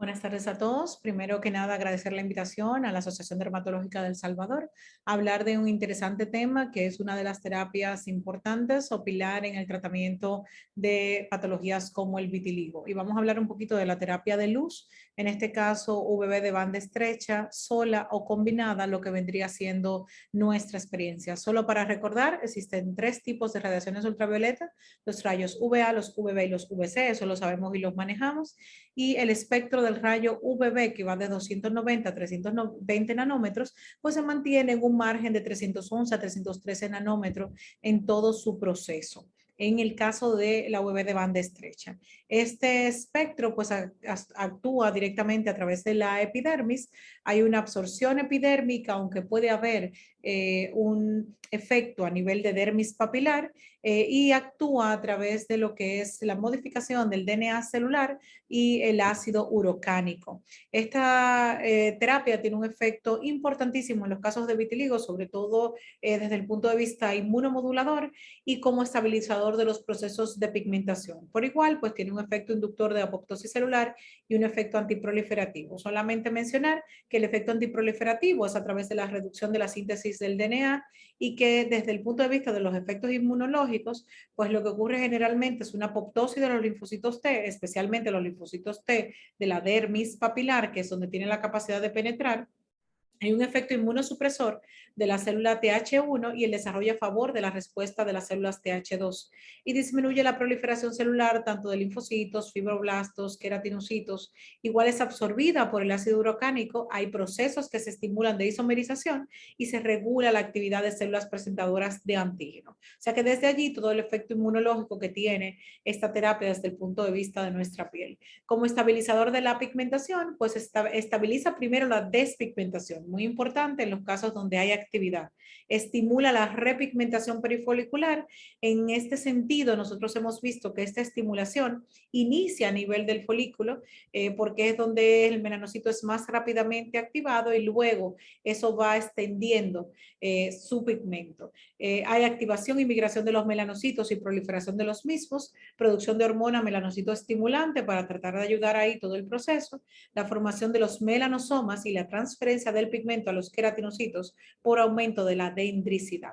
Buenas tardes a todos. Primero que nada, agradecer la invitación a la Asociación Dermatológica de El Salvador a hablar de un interesante tema que es una de las terapias importantes o pilar en el tratamiento de patologías como el vitiligo. Y vamos a hablar un poquito de la terapia de luz, en este caso UVB de banda estrecha, sola o combinada, lo que vendría siendo nuestra experiencia. Solo para recordar, existen tres tipos de radiaciones ultravioleta: los rayos UVA, los UVB y los UVC, eso lo sabemos y los manejamos, y el espectro del rayo UVB, que va de 290 a 320 nanómetros, pues se mantiene en un margen de 311 a 313 nanómetros en todo su proceso, en el caso de la UV de banda estrecha. Este espectro pues actúa directamente a través de la epidermis. Hay una absorción epidérmica, aunque puede haber un efecto a nivel de dermis papilar, y actúa a través de lo que es la modificación del DNA celular y el ácido urocánico. Esta terapia tiene un efecto importantísimo en los casos de vitiligo, sobre todo desde el punto de vista inmunomodulador y como estabilizador de los procesos de pigmentación. Por igual, pues tiene un efecto inductor de apoptosis celular y un efecto antiproliferativo. Solamente mencionar que el efecto antiproliferativo es a través de la reducción de la síntesis del DNA y que desde el punto de vista de los efectos inmunológicos, pues lo que ocurre generalmente es una apoptosis de los linfocitos T, especialmente los linfocitos T de la dermis papilar, que es donde tiene la capacidad de penetrar. Hay un efecto inmunosupresor de la célula Th1 y el desarrollo a favor de la respuesta de las células Th2, y disminuye la proliferación celular tanto de linfocitos, fibroblastos, queratinocitos. Igual es absorbida por el ácido urocánico. Hay procesos que se estimulan de isomerización y se regula la actividad de células presentadoras de antígeno. O sea que desde allí todo el efecto inmunológico que tiene esta terapia desde el punto de vista de nuestra piel. Como estabilizador de la pigmentación, pues estabiliza primero la despigmentación, muy importante en los casos donde hay actividad. Estimula la repigmentación perifolicular. En este sentido, nosotros hemos visto que esta estimulación inicia a nivel del folículo, porque es donde el melanocito es más rápidamente activado y luego eso va extendiendo su pigmento. Hay activación y migración de los melanocitos y proliferación de los mismos, producción de hormona melanocito estimulante para tratar de ayudar ahí todo el proceso, la formación de los melanosomas y la transferencia del pigmento a los queratinocitos por aumento de la dendricidad.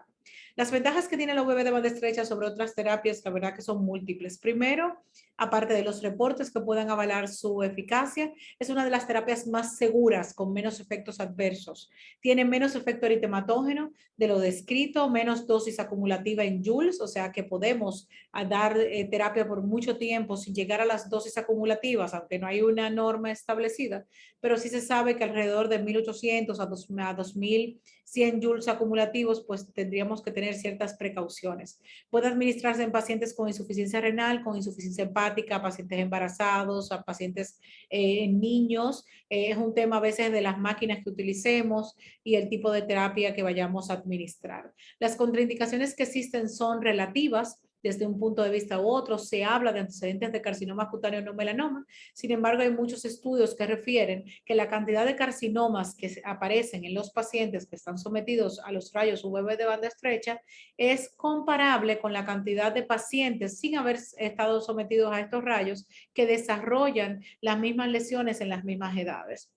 Las ventajas que tiene la UVB de banda estrecha sobre otras terapias, la verdad que son múltiples. Primero, aparte de los reportes que puedan avalar su eficacia, es una de las terapias más seguras, con menos efectos adversos. Tiene menos efecto eritematógeno de lo descrito, menos dosis acumulativa en joules, o sea que podemos dar terapia por mucho tiempo sin llegar a las dosis acumulativas, aunque no hay una norma establecida, pero sí se sabe que alrededor de 1800 a 2100 joules acumulativos, pues tendríamos que tener ciertas precauciones. Puede administrarse en pacientes con insuficiencia renal, con insuficiencia hepática, pacientes embarazados, a pacientes niños. Es un tema a veces de las máquinas que utilicemos y el tipo de terapia que vayamos a administrar. Las contraindicaciones que existen son relativas desde un punto de vista u otro. Se habla de antecedentes de carcinoma cutáneo no melanoma. Sin embargo, hay muchos estudios que refieren que la cantidad de carcinomas que aparecen en los pacientes que están sometidos a los rayos UVB de banda estrecha es comparable con la cantidad de pacientes sin haber estado sometidos a estos rayos que desarrollan las mismas lesiones en las mismas edades.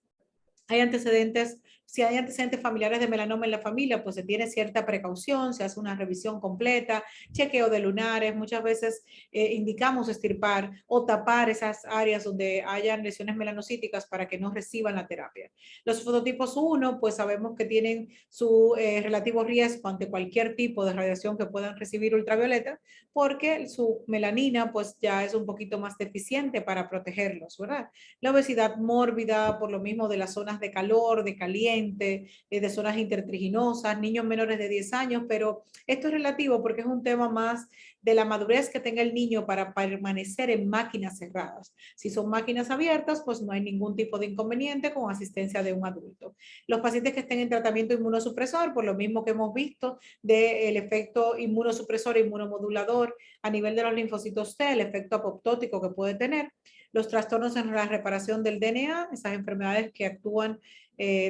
Hay antecedentes, si hay antecedentes familiares de melanoma en la familia, pues se tiene cierta precaución, se hace una revisión completa, chequeo de lunares. Muchas veces indicamos estirpar o tapar esas áreas donde hayan lesiones melanocíticas para que no reciban la terapia. Los fototipos 1, pues sabemos que tienen su relativo riesgo ante cualquier tipo de radiación que puedan recibir ultravioleta, porque su melanina pues ya es un poquito más deficiente para protegerlos, ¿verdad? La obesidad mórbida, por lo mismo de las zonas de calor, de caliente, de zonas intertriginosas, niños menores de 10 años, pero esto es relativo porque es un tema más de la madurez que tenga el niño para permanecer en máquinas cerradas. Si son máquinas abiertas, pues no hay ningún tipo de inconveniente con asistencia de un adulto. Los pacientes que estén en tratamiento inmunosupresor, por lo mismo que hemos visto del efecto inmunosupresor e inmunomodulador a nivel de los linfocitos T, el efecto apoptótico que puede tener, los trastornos en la reparación del DNA, esas enfermedades que actúan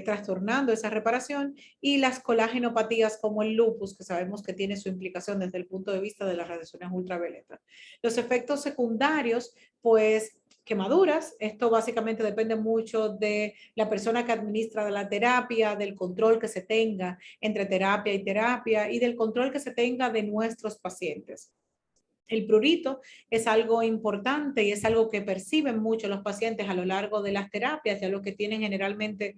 trastornando esa reparación, y las colagenopatías como el lupus, que sabemos que tiene su implicación desde el punto de vista de las radiaciones ultravioletas. Los efectos secundarios, pues quemaduras. Esto básicamente depende mucho de la persona que administra la terapia, del control que se tenga entre terapia y del control que se tenga de nuestros pacientes. El prurito es algo importante y es algo que perciben mucho los pacientes a lo largo de las terapias, ya lo que tienen generalmente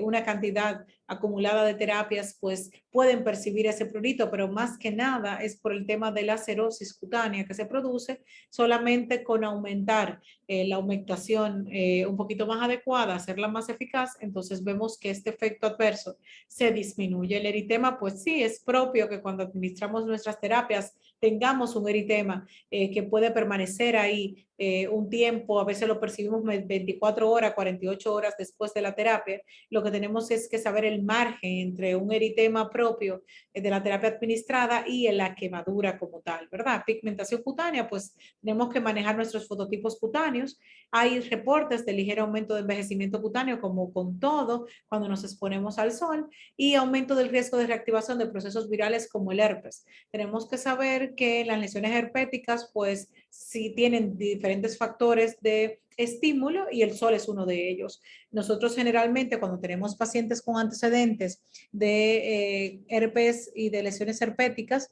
una cantidad acumulada de terapias, pues pueden percibir ese prurito, pero más que nada es por el tema de la cerosis cutánea que se produce solamente con aumentar la humectación un poquito más adecuada, hacerla más eficaz, entonces vemos que este efecto adverso se disminuye. El eritema, pues sí, es propio que cuando administramos nuestras terapias tengamos un eritema que puede permanecer ahí un tiempo, a veces lo percibimos 24 horas, 48 horas después de la terapia. Lo que tenemos es que saber el margen entre un eritema propio de la terapia administrada y en la quemadura como tal, ¿verdad? Pigmentación cutánea, pues tenemos que manejar nuestros fototipos cutáneos. Hay reportes de ligero aumento de envejecimiento cutáneo, como con todo, cuando nos exponemos al sol, y aumento del riesgo de reactivación de procesos virales como el herpes. Tenemos que saber que las lesiones herpéticas, pues, sí tienen diferentes factores de estímulo y el sol es uno de ellos. Nosotros generalmente cuando tenemos pacientes con antecedentes de herpes y de lesiones herpéticas,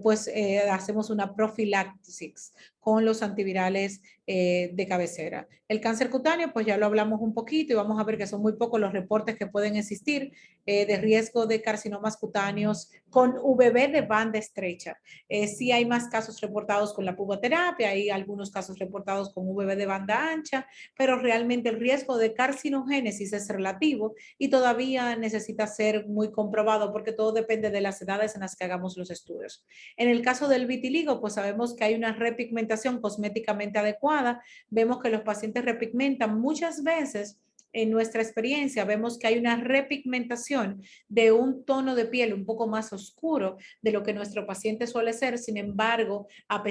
pues hacemos una profilaxis con los antivirales de cabecera. El cáncer cutáneo, pues ya lo hablamos un poquito y vamos a ver que son muy pocos los reportes que pueden existir de riesgo de carcinomas cutáneos con VB de banda estrecha. Sí hay más casos reportados con la puboterapia, hay algunos casos reportados con VB de banda ancha, pero realmente el riesgo de carcinogénesis es relativo y todavía necesita ser muy comprobado porque todo depende de las edades en las que hagamos los estudios. En el caso del vitiligo, pues sabemos que hay una repigmentación cosméticamente adecuada. Vemos que los pacientes repigmentan muchas veces. En nuestra experiencia vemos que hay una repigmentación de un tono de piel un poco más oscuro de lo que nuestro paciente suele ser. Sin embargo, a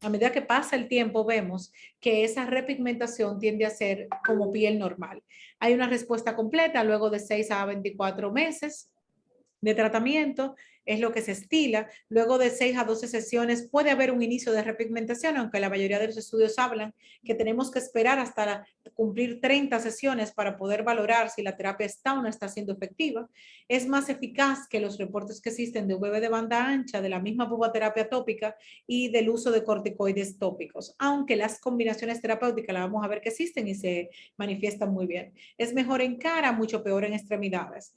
medida que pasa el tiempo, vemos que esa repigmentación tiende a ser como piel normal. Hay una respuesta completa luego de 6 a 24 meses de tratamiento, es lo que se estila. Luego de 6 a 12 sesiones puede haber un inicio de repigmentación, aunque la mayoría de los estudios hablan que tenemos que esperar hasta cumplir 30 sesiones para poder valorar si la terapia está o no está siendo efectiva. Es más eficaz que los reportes que existen de VB de banda ancha, de la misma puboterapia tópica y del uso de corticoides tópicos, aunque las combinaciones terapéuticas la vamos a ver que existen y se manifiestan muy bien. Es mejor en cara, mucho peor en extremidades.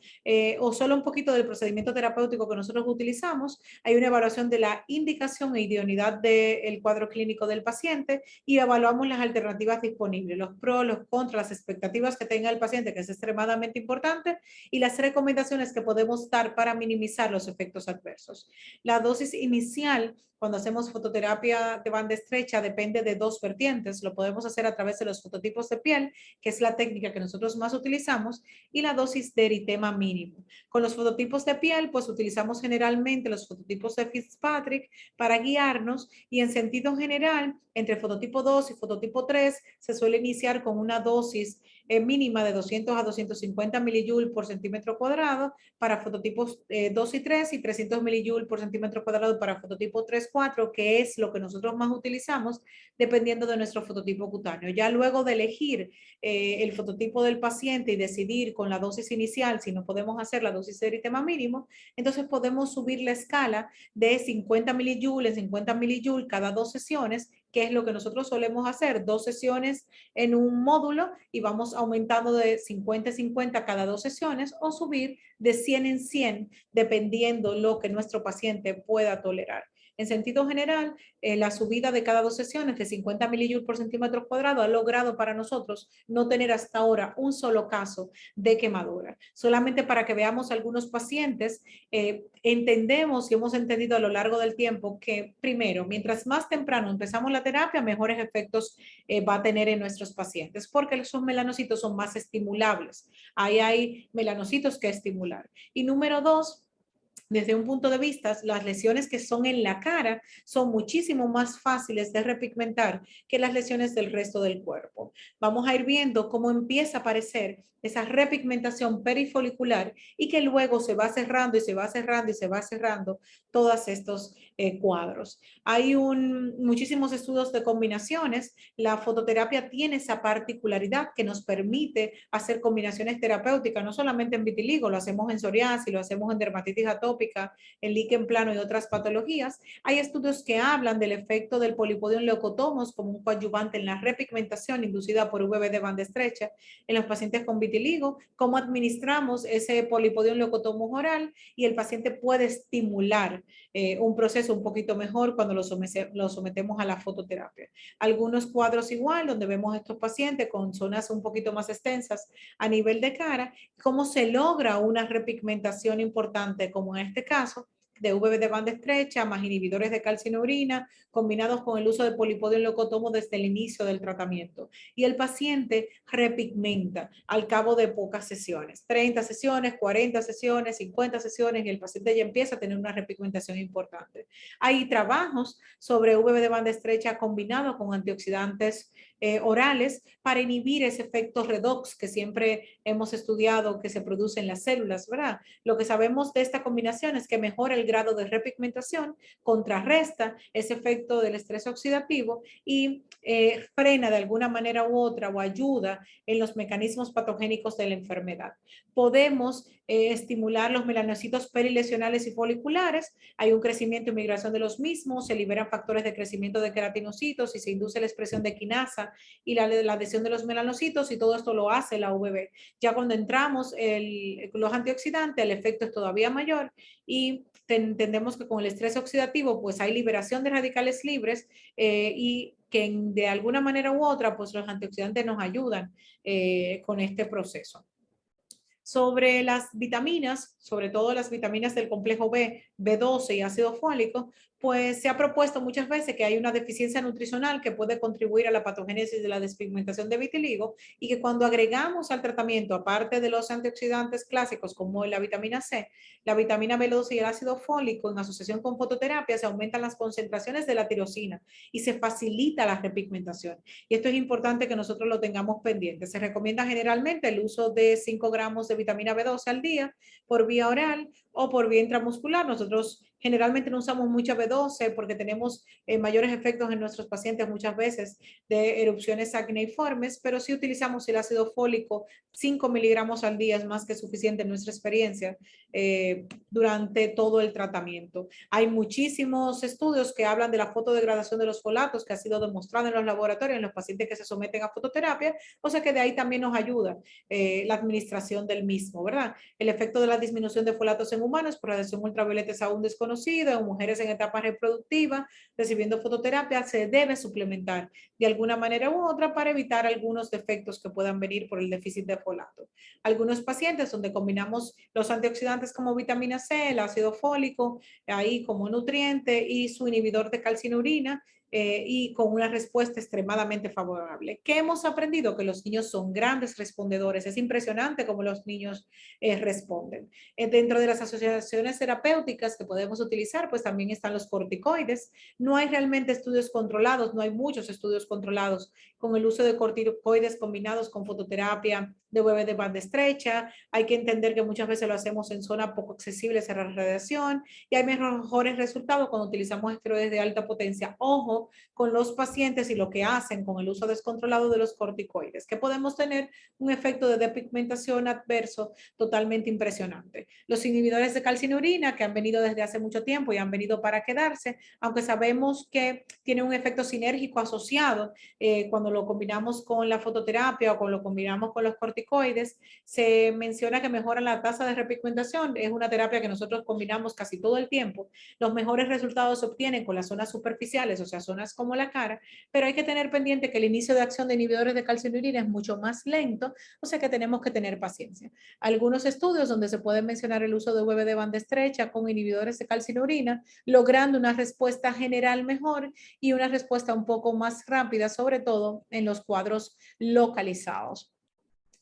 O solo un poquito del procedimiento terapéutico que nosotros utilizamos. Hay una evaluación de la indicación e idoneidad del cuadro clínico del paciente y evaluamos las alternativas disponibles, los pros, los contras, las expectativas que tenga el paciente, que es extremadamente importante, y las recomendaciones que podemos dar para minimizar los efectos adversos. La dosis inicial cuando hacemos fototerapia de banda estrecha depende de dos vertientes. Lo podemos hacer a través de los fototipos de piel, que es la técnica que nosotros más utilizamos, y la dosis de eritema mínimo. Con los fototipos de piel, pues utilizamos generalmente los fototipos de Fitzpatrick para guiarnos y en sentido general, entre fototipo 2 y fototipo 3 se suele iniciar con una dosis mínima de 200 a 250 milijoule por centímetro cuadrado para fototipos 2 y 3 y 300 milijoule por centímetro cuadrado para fototipo 3, 4, que es lo que nosotros más utilizamos dependiendo de nuestro fototipo cutáneo. Ya luego de elegir el fototipo del paciente y decidir con la dosis inicial si no podemos hacer la dosis de eritema mínimo, entonces podemos subir la escala de 50 milijoules, 50 milijoules cada 2 sesiones, que es lo que nosotros solemos hacer, 2 sesiones en un módulo y vamos aumentando de 50 en 50 cada 2 sesiones o subir de 100 en 100 dependiendo lo que nuestro paciente pueda tolerar. En sentido general, la subida de cada 2 sesiones de 50 milijoules por centímetro cuadrado ha logrado para nosotros no tener hasta ahora un solo caso de quemadura. Solamente para que veamos algunos pacientes, entendemos y hemos entendido a lo largo del tiempo que primero, mientras más temprano empezamos la terapia, mejores efectos va a tener en nuestros pacientes, porque esos melanocitos son más estimulables. Ahí hay melanocitos que estimular. Y número dos, desde un punto de vista, las lesiones que son en la cara son muchísimo más fáciles de repigmentar que las lesiones del resto del cuerpo. Vamos a ir viendo cómo empieza a aparecer esa repigmentación perifolicular y que luego se va cerrando y se va cerrando y se va cerrando todos estos cuadros. Hay muchísimos estudios de combinaciones. La fototerapia tiene esa particularidad que nos permite hacer combinaciones terapéuticas, no solamente en vitiligo, lo hacemos en psoriasis, lo hacemos en dermatitis atópica, en líquen plano y otras patologías. Hay estudios que hablan del efecto del polipodium leucotomos como un coadyuvante en la repigmentación inducida por VB de banda estrecha en los pacientes con vitiligo, cómo administramos ese polipodium leucotomos oral y el paciente puede estimular un proceso un poquito mejor cuando lo sometemos a la fototerapia. Algunos cuadros igual, donde vemos a estos pacientes con zonas un poquito más extensas a nivel de cara, cómo se logra una repigmentación importante, como en este caso, de VB de banda estrecha, más inhibidores de calcio en urina, combinados con el uso de polipodium leucotomo desde el inicio del tratamiento. Y el paciente repigmenta al cabo de pocas sesiones, 30 sesiones, 40 sesiones, 50 sesiones, y el paciente ya empieza a tener una repigmentación importante. Hay trabajos sobre VB de banda estrecha combinado con antioxidantes orales para inhibir ese efecto redox que siempre hemos estudiado que se produce en las células, ¿verdad? Lo que sabemos de esta combinación es que mejora el grado de repigmentación, contrarresta ese efecto del estrés oxidativo y frena de alguna manera u otra o ayuda en los mecanismos patogénicos de la enfermedad. Podemos estimular los melanocitos perilesionales y foliculares, hay un crecimiento y migración de los mismos, se liberan factores de crecimiento de queratinocitos y se induce la expresión de quinasa y la adhesión de los melanocitos, y todo esto lo hace la UVB. Ya cuando entramos los antioxidantes, el efecto es todavía mayor y entendemos que con el estrés oxidativo pues hay liberación de radicales libres y que de alguna manera u otra pues los antioxidantes nos ayudan con este proceso. Sobre las vitaminas, sobre todo las vitaminas del complejo B, B12 y ácido fólico, pues se ha propuesto muchas veces que hay una deficiencia nutricional que puede contribuir a la patogénesis de la despigmentación de vitiligo y que cuando agregamos al tratamiento, aparte de los antioxidantes clásicos como la vitamina C, la vitamina B12 y el ácido fólico en asociación con fototerapia, se aumentan las concentraciones de la tirosina y se facilita la repigmentación. Y esto es importante que nosotros lo tengamos pendiente. Se recomienda generalmente el uso de 5 gramos de vitamina B12 al día por vía oral o por vía intramuscular. Nosotros generalmente no usamos mucha B12 porque tenemos mayores efectos en nuestros pacientes muchas veces de erupciones acneiformes, pero sí utilizamos el ácido fólico, 5 miligramos al día es más que suficiente en nuestra experiencia durante todo el tratamiento. Hay muchísimos estudios que hablan de la fotodegradación de los folatos que ha sido demostrado en los laboratorios en los pacientes que se someten a fototerapia, o sea que de ahí también nos ayuda la administración del mismo, ¿verdad? El efecto de la disminución de folatos en humanos por radiación ultravioleta es aún desconocido. En mujeres en etapa reproductiva recibiendo fototerapia se debe suplementar de alguna manera u otra para evitar algunos defectos que puedan venir por el déficit de folato. Algunos pacientes donde combinamos los antioxidantes como vitamina C, el ácido fólico, ahí como nutriente y su inhibidor de calcinurina, y con una respuesta extremadamente favorable. ¿Qué hemos aprendido? Que los niños son grandes respondedores. Es impresionante cómo los niños responden. Dentro de las asociaciones terapéuticas que podemos utilizar, pues también están los corticoides. No hay realmente estudios controlados, no hay muchos estudios controlados con el uso de corticoides combinados con fototerapia de bebé de banda estrecha. Hay que entender que muchas veces lo hacemos en zonas poco accesibles a la radiación y hay mejores resultados cuando utilizamos esteroides de alta potencia. Ojo con los pacientes y lo que hacen con el uso descontrolado de los corticoides, que podemos tener un efecto de depigmentación adverso totalmente impresionante. Los inhibidores de calcinurina, que han venido desde hace mucho tiempo y han venido para quedarse, aunque sabemos que tiene un efecto sinérgico asociado cuando lo combinamos con la fototerapia o cuando lo combinamos con los corticoides, se menciona que mejora la tasa de repigmentación. Es una terapia que nosotros combinamos casi todo el tiempo. Los mejores resultados se obtienen con las zonas superficiales, o sea, zonas como la cara, pero hay que tener pendiente que el inicio de acción de inhibidores de calcinurina es mucho más lento, o sea que tenemos que tener paciencia. Algunos estudios donde se puede mencionar el uso de VB de banda estrecha con inhibidores de calcinurina, logrando una respuesta general mejor y una respuesta un poco más rápida, sobre todo en los cuadros localizados.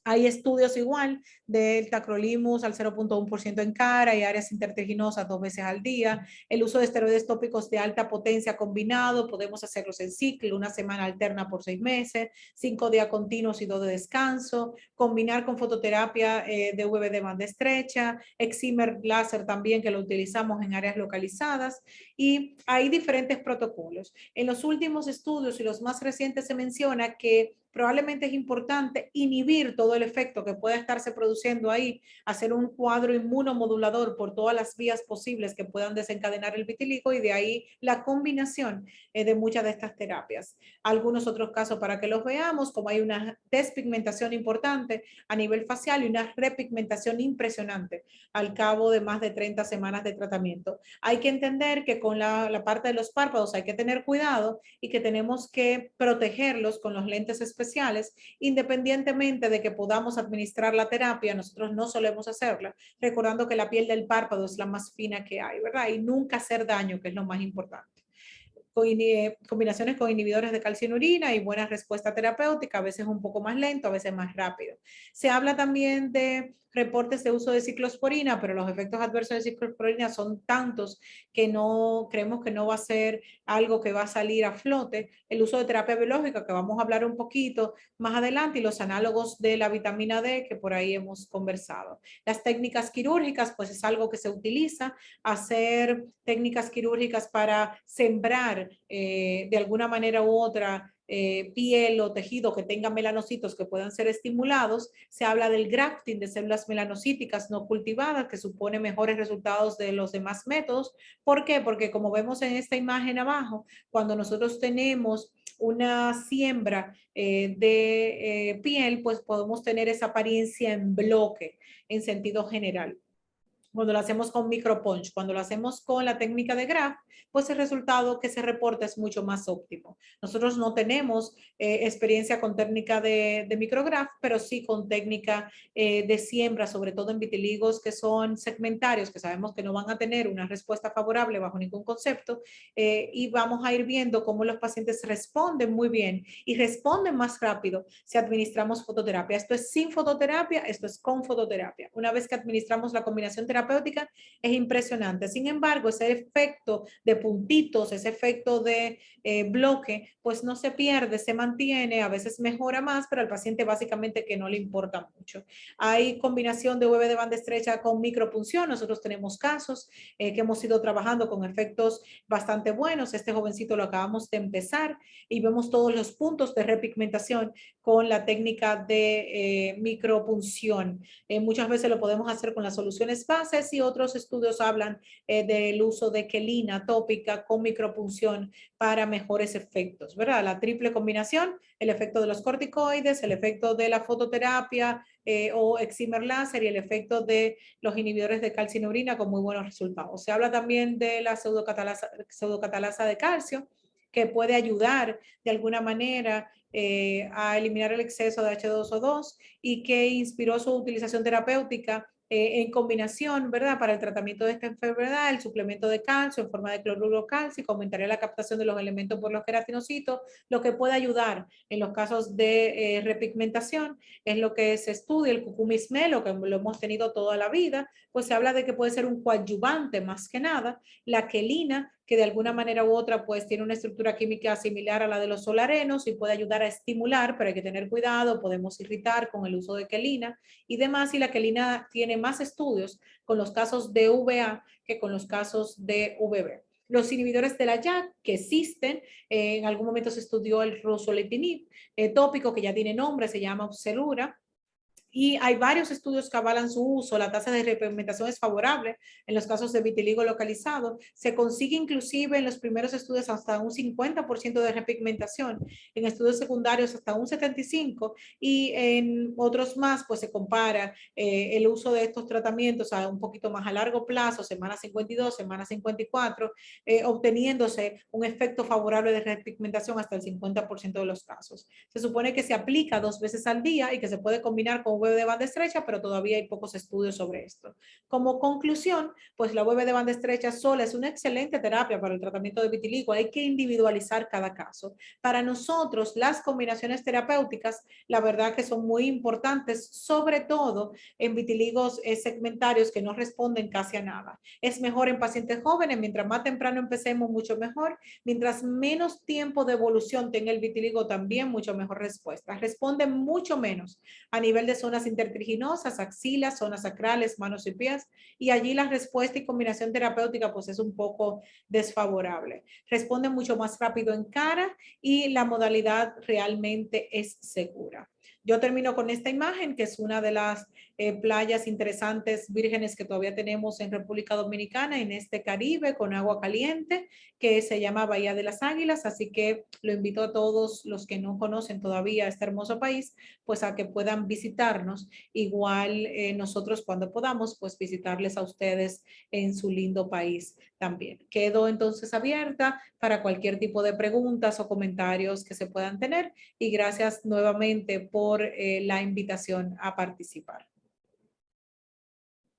Hay estudios igual del tacrolimus al 0,1% en cara y áreas interterginosas 2 veces al día. El uso de esteroides tópicos de alta potencia combinado, podemos hacerlos en ciclo, una semana alterna por 6 meses, 5 días continuos y 2 de descanso. Combinar con fototerapia de UV de banda estrecha, excimer láser también, que lo utilizamos en áreas localizadas. Y hay diferentes protocolos. En los últimos estudios y los más recientes se menciona que probablemente es importante inhibir todo el efecto que pueda estarse produciendo ahí, hacer un cuadro inmunomodulador por todas las vías posibles que puedan desencadenar el vitiligo, y de ahí la combinación de muchas de estas terapias. Algunos otros casos para que los veamos, como hay una despigmentación importante a nivel facial y una repigmentación impresionante al cabo de más de 30 semanas de tratamiento. Hay que entender que con la parte de los párpados hay que tener cuidado y que tenemos que protegerlos con los lentes especiales, independientemente de que podamos administrar la terapia. Nosotros no solemos hacerla, recordando que la piel del párpado es la más fina que hay, ¿verdad? Y nunca hacer daño, que es lo más importante. Combinaciones con inhibidores de calcinurina y buena respuesta terapéutica, a veces un poco más lento, a veces más rápido. Se habla también de reportes de uso de ciclosporina, pero los efectos adversos de ciclosporina son tantos que no creemos que no va a ser algo que va a salir a flote. El uso de terapia biológica, que vamos a hablar un poquito más adelante, y los análogos de la vitamina D, que por ahí hemos conversado. Las técnicas quirúrgicas, pues es algo que se utiliza, hacer técnicas quirúrgicas para sembrar de alguna manera u otra piel o tejido que tenga melanocitos que puedan ser estimulados. Se habla del grafting de células melanocíticas no cultivadas, que supone mejores resultados de los demás métodos. ¿Por qué? Porque como vemos en esta imagen abajo, cuando nosotros tenemos una siembra de piel, pues podemos tener esa apariencia en bloque en sentido general. Cuando lo hacemos con micropunch, cuando lo hacemos con la técnica de graph, pues el resultado que se reporta es mucho más óptimo. Nosotros no tenemos experiencia con técnica de micrograph, pero sí con técnica de siembra, sobre todo en vitiligos que son segmentarios, que sabemos que no van a tener una respuesta favorable bajo ningún concepto, y vamos a ir viendo cómo los pacientes responden muy bien y responden más rápido si administramos fototerapia. Esto es sin fototerapia, esto es con fototerapia. Una vez que administramos la combinación terapéutica, es impresionante. Sin embargo, ese efecto de puntitos, ese efecto de bloque, pues no se pierde, se mantiene, a veces mejora más, pero al paciente básicamente que no le importa mucho. Hay combinación de UV de banda estrecha con micropunción. Nosotros tenemos casos que hemos ido trabajando con efectos bastante buenos. Este jovencito lo acabamos de empezar y vemos todos los puntos de repigmentación con la técnica de micropunción. Muchas veces lo podemos hacer con las soluciones bases, y otros estudios hablan del uso de quelina tópica con micropunción para mejores efectos, ¿verdad? La triple combinación, el efecto de los corticoides, el efecto de la fototerapia o excimer láser y el efecto de los inhibidores de calcinurina con muy buenos resultados. Se habla también de la pseudocatalasa de calcio, que puede ayudar de alguna manera a eliminar el exceso de H2O2 y que inspiró su utilización terapéutica en combinación, ¿verdad? Para el tratamiento de esta enfermedad, el suplemento de calcio en forma de cloruro cálcico aumentaría la captación de los elementos por los queratinocitos, lo que puede ayudar en los casos de repigmentación. Es lo que se estudia, el cucumismelo, que lo hemos tenido toda la vida, pues se habla de que puede ser un coadyuvante más que nada. La quelina, que de alguna manera u otra pues tiene una estructura química similar a la de los solarenos y puede ayudar a estimular, pero hay que tener cuidado, podemos irritar con el uso de quelina y demás, y la quelina tiene más estudios con los casos de VA que con los casos de VB. Los inhibidores de la JAK que existen, en algún momento se estudió el ruxolitinib tópico, que ya tiene nombre, se llama Opzelura, y hay varios estudios que avalan su uso. La tasa de repigmentación es favorable en los casos de vitiligo localizado. Se consigue inclusive en los primeros estudios hasta un 50% de repigmentación, en estudios secundarios hasta un 75%, y en otros más pues se compara el uso de estos tratamientos a un poquito más a largo plazo, semana 52, semana 54, obteniéndose un efecto favorable de repigmentación hasta el 50% de los casos. Se supone que se aplica 2 veces al día y que se puede combinar con web de banda estrecha, pero todavía hay pocos estudios sobre esto. Como conclusión, pues la web de banda estrecha sola es una excelente terapia para el tratamiento de vitiligo. Hay que individualizar cada caso. Para nosotros, las combinaciones terapéuticas, la verdad que son muy importantes, sobre todo en vitíligos segmentarios que no responden casi a nada. Es mejor en pacientes jóvenes, mientras más temprano empecemos, mucho mejor. Mientras menos tiempo de evolución tenga el vitíligo, también mucho mejor respuesta. Responde mucho menos a nivel de zonas intertriginosas, axilas, zonas sacrales, manos y pies, y allí la respuesta y combinación terapéutica pues es un poco desfavorable. Responde mucho más rápido en cara y la modalidad realmente es segura. Yo termino con esta imagen, que es una de las playas interesantes vírgenes que todavía tenemos en República Dominicana, en este Caribe, con agua caliente, que se llama Bahía de las Águilas. Así que lo invito a todos los que no conocen todavía este hermoso país, pues a que puedan visitarnos. Igual nosotros cuando podamos, pues visitarles a ustedes en su lindo país también. Quedo entonces abierta para cualquier tipo de preguntas o comentarios que se puedan tener y gracias nuevamente por la invitación a participar.